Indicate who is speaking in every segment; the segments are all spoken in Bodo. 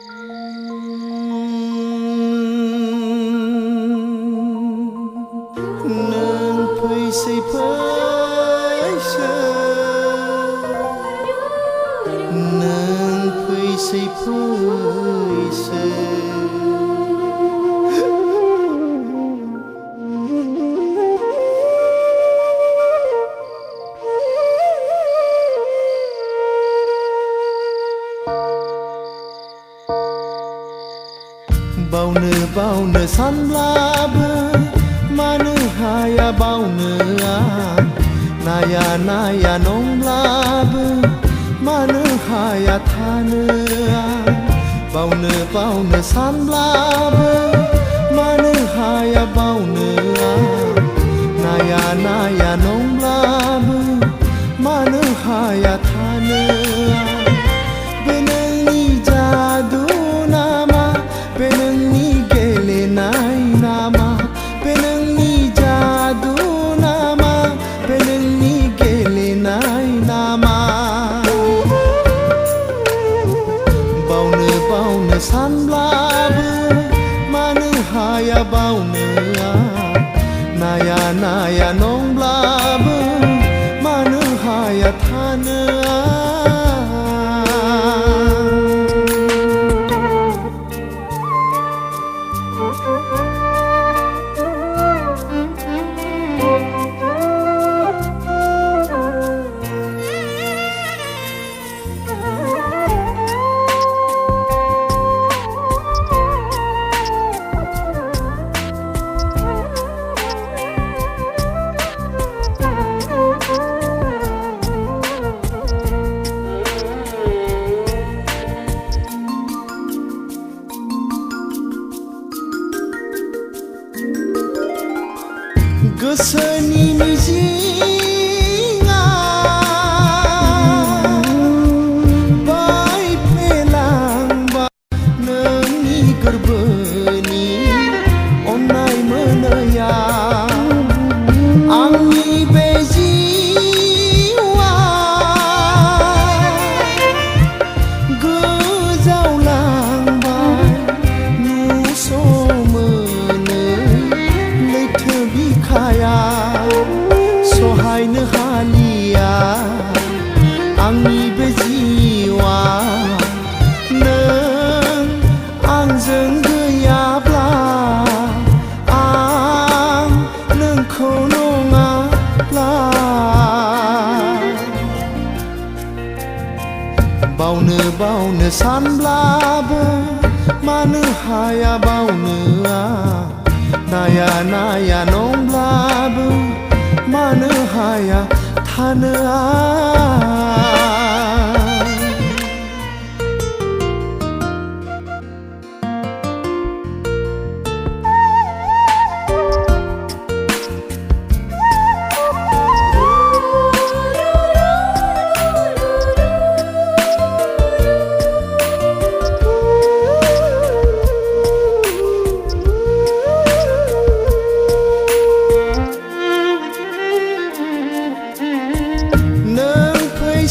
Speaker 1: nương phơi xây phơi sơ nương phơi xây phơi sơ bao nơ sanlabe manu haya bao nơ naya naya nonglabe manu haya thane bao nơ sanlabe manu haya bao nơ naya naya nonglabe manu haya thane benangni jadu nama benangni gelenai nama benangni jadu nama benangni gelenai nama baune sanlabe manu haya baune naya naya nonglabe manu haya thane गोसोनि मिजिंआ बायफ्लेलांबाय नोंनि गोरबोनि अननाय मोनैया आंनि बे जिउआ गोजावलांबाय नुस'मोनै लैथो बिखाया सहायनो हालिया आंनि बे जिउआ नों आंजों गैयाब्ला आं नोंखौ नङाब्ला बावनो सानब्लाबो मानो हाया बावनो नाया नाया नंब्लाबो मानो हाया थानो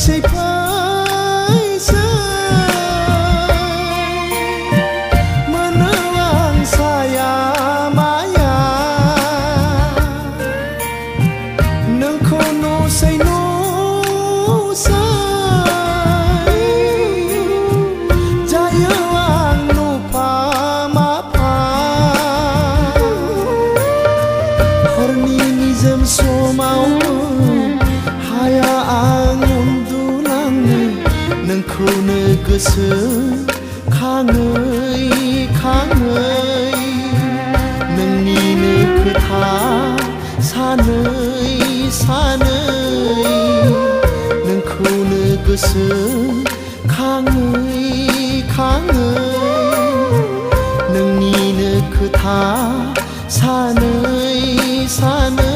Speaker 1: say phai menang saya maya nang kono say no say jaya ang no pa ma pa horni nizam so mau haya ang नोंखौनो गोसो खाङै खाङै नोंनिनो खोथा सानै सानै नोंखौनो गोसो खाङै खाङै नोंनिनो खोथा सानै सानै